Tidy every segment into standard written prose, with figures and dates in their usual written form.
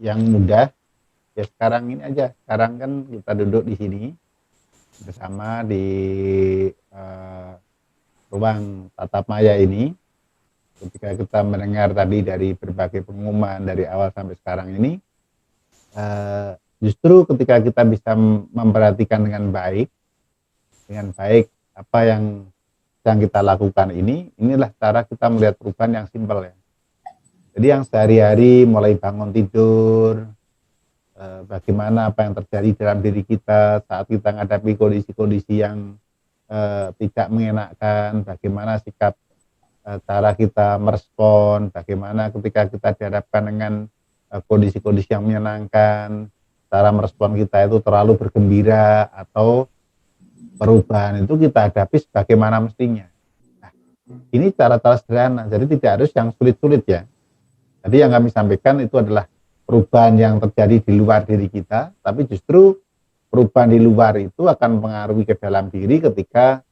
yang mudah, ya sekarang ini aja. Sekarang kan kita duduk di sini bersama di uh, ruang tatap maya ini. Ketika kita mendengar tadi dari berbagai pengumuman dari awal sampai sekarang ini, justru ketika kita bisa memperhatikan dengan baik apa yang sedang kita lakukan ini, inilah cara kita melihat perubahan yang simpel ya. Jadi yang sehari-hari mulai bangun tidur, bagaimana apa yang terjadi dalam diri kita saat kita menghadapi kondisi-kondisi yang tidak mengenakan, bagaimana sikap cara kita merespon, bagaimana ketika kita dihadapkan dengan kondisi-kondisi yang menyenangkan, cara merespon kita itu terlalu bergembira atau perubahan itu kita hadapi sebagaimana mestinya. Nah, ini cara-cara sederhana, jadi tidak harus yang sulit-sulit ya. Jadi yang kami sampaikan itu adalah perubahan yang terjadi di luar diri kita, tapi justru perubahan di luar itu akan mempengaruhi ke dalam diri ketika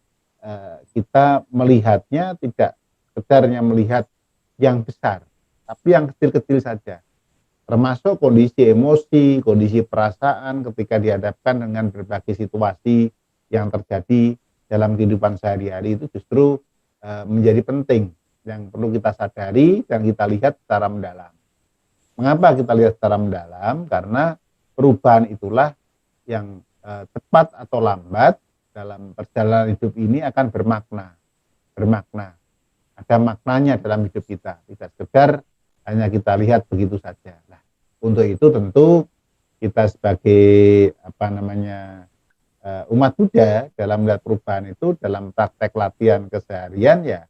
kita melihatnya tidak sekedarnya melihat yang besar, tapi yang kecil-kecil saja. Termasuk kondisi emosi, kondisi perasaan ketika dihadapkan dengan berbagai situasi yang terjadi dalam kehidupan sehari-hari itu justru menjadi penting yang perlu kita sadari dan kita lihat secara mendalam. Mengapa kita lihat secara mendalam? Karena perubahan itulah yang cepat atau lambat dalam perjalanan hidup ini akan bermakna. Ada maknanya dalam hidup kita, tidak sekedar hanya kita lihat begitu saja. Nah, untuk itu tentu kita sebagai umat Buddha dalam melihat perubahan itu dalam praktek latihan keseharian ya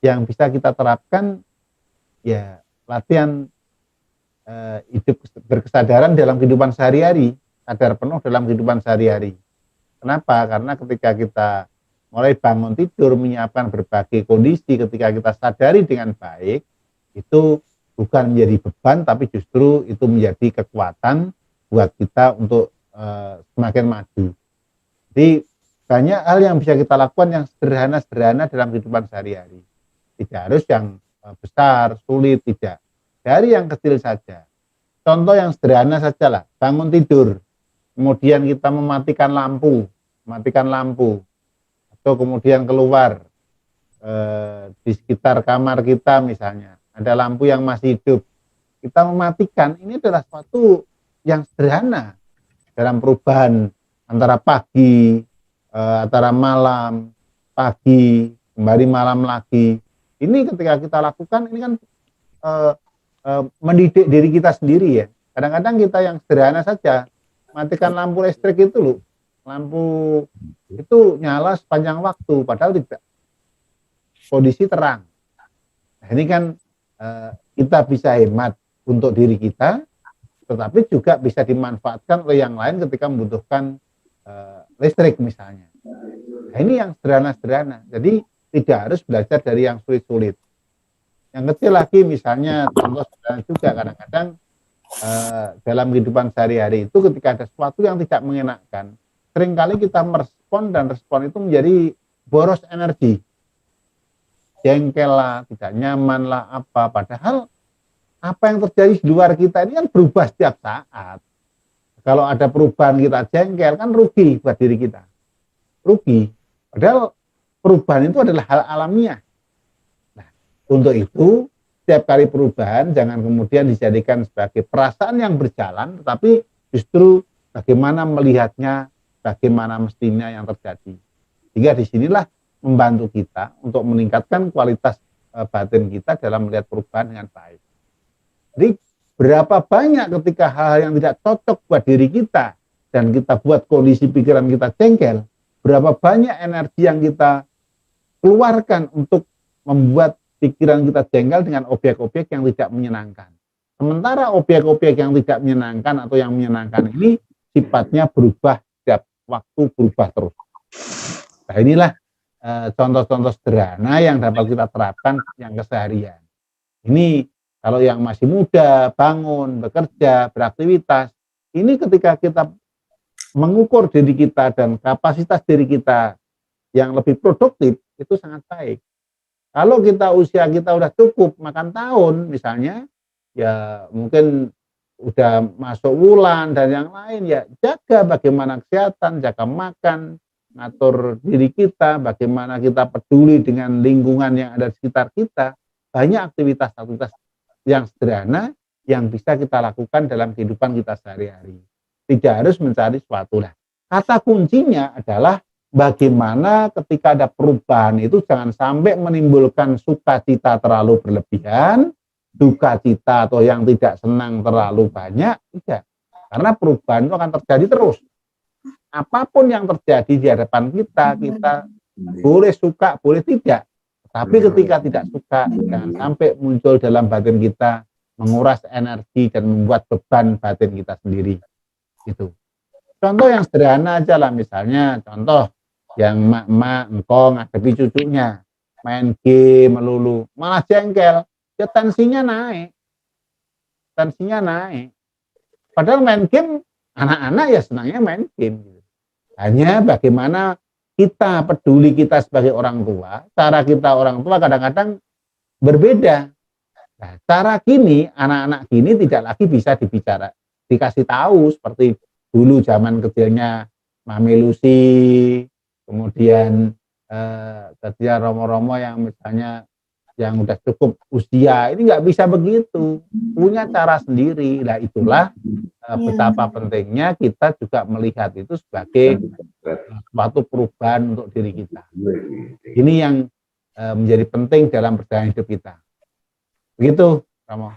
yang bisa kita terapkan ya latihan hidup berkesadaran dalam kehidupan sehari-hari, sadar penuh dalam kehidupan sehari-hari. Kenapa? Karena ketika kita mulai bangun tidur menyiapkan berbagai kondisi, ketika kita sadari dengan baik, itu bukan menjadi beban, tapi justru itu menjadi kekuatan buat kita untuk semakin maju. Jadi banyak hal yang bisa kita lakukan yang sederhana-sederhana dalam kehidupan sehari-hari. Tidak harus yang besar, sulit, tidak. Dari yang kecil saja. Contoh yang sederhana saja lah, bangun tidur, kemudian kita mematikan lampu, atau kemudian keluar di sekitar kamar kita misalnya, ada lampu yang masih hidup, kita mematikan, ini adalah suatu yang sederhana dalam perubahan antara pagi, antara malam, pagi, kembali malam lagi. Ini ketika kita lakukan, ini kan mendidik diri kita sendiri ya. Kadang-kadang kita yang sederhana saja, matikan lampu listrik itu loh, lampu itu nyala sepanjang waktu, padahal tidak kondisi terang. Nah, ini kan kita bisa hemat untuk diri kita, tetapi juga bisa dimanfaatkan oleh yang lain ketika membutuhkan listrik misalnya. Nah, ini yang sederhana-sederhana. Jadi tidak harus belajar dari yang sulit-sulit. Yang kecil lagi misalnya contoh sederhana juga kadang-kadang dalam kehidupan sehari-hari itu ketika ada sesuatu yang tidak mengenakan, seringkali kita merespon dan respon itu menjadi boros energi. Jengkel lah, tidak nyaman lah, apa. Padahal apa yang terjadi di luar kita ini kan berubah setiap saat. Kalau ada perubahan kita jengkel kan rugi buat diri kita. Rugi. Padahal perubahan itu adalah hal alamiah. Nah, untuk itu setiap kali perubahan jangan kemudian dijadikan sebagai perasaan yang berjalan, tetapi justru bagaimana melihatnya, bagaimana mestinya yang terjadi. Sehingga disinilah membantu kita untuk meningkatkan kualitas batin kita dalam melihat perubahan dengan baik. Jadi berapa banyak ketika hal-hal yang tidak cocok buat diri kita dan kita buat kondisi pikiran kita jengkel, berapa banyak energi yang kita keluarkan untuk membuat pikiran kita jengkel dengan objek-objek yang tidak menyenangkan. Sementara objek-objek yang tidak menyenangkan atau yang menyenangkan ini sifatnya berubah setiap waktu, berubah terus. Nah, inilah contoh-contoh sederhana yang dapat kita terapkan yang keseharian. Ini kalau yang masih muda, bangun, bekerja, beraktivitas, ini ketika kita mengukur diri kita dan kapasitas diri kita yang lebih produktif, itu sangat baik. Kalau kita usia kita udah cukup makan tahun misalnya, ya mungkin udah masuk wulan dan yang lain, ya jaga bagaimana kesehatan, jaga makan, ngatur diri kita, bagaimana kita peduli dengan lingkungan yang ada di sekitar kita. Banyak aktivitas-aktivitas yang sederhana yang bisa kita lakukan dalam kehidupan kita sehari-hari. Tidak harus mencari sesuatu lah. Kata kuncinya adalah bagaimana ketika ada perubahan itu jangan sampai menimbulkan sukacita terlalu berlebihan, duka cita atau yang tidak senang terlalu banyak, tidak. Karena perubahan itu akan terjadi terus. Apapun yang terjadi di hadapan kita, kita boleh suka, boleh tidak. Tapi ketika tidak suka, jangan sampai muncul dalam batin kita, menguras energi dan membuat beban batin kita sendiri. Itu. Contoh yang sederhana aja lah, misalnya contoh yang emak-emak engkau ngadepi cucunya, main game melulu, malah jengkel. Ya tensinya naik. Padahal main game, anak-anak ya senangnya main game. Hanya bagaimana kita peduli kita sebagai orang tua, cara kita orang tua kadang-kadang berbeda. Nah, cara kini, anak-anak kini tidak lagi bisa dikasih tahu seperti dulu zaman kecilnya Mami Lucy, kemudian ketika romo-romo yang misalnya yang udah cukup usia, ini nggak bisa begitu, punya cara sendiri. Nah itulah betapa pentingnya kita juga melihat itu sebagai suatu perubahan untuk diri kita. Ini yang menjadi penting dalam perjalanan hidup kita. Begitu, Romo.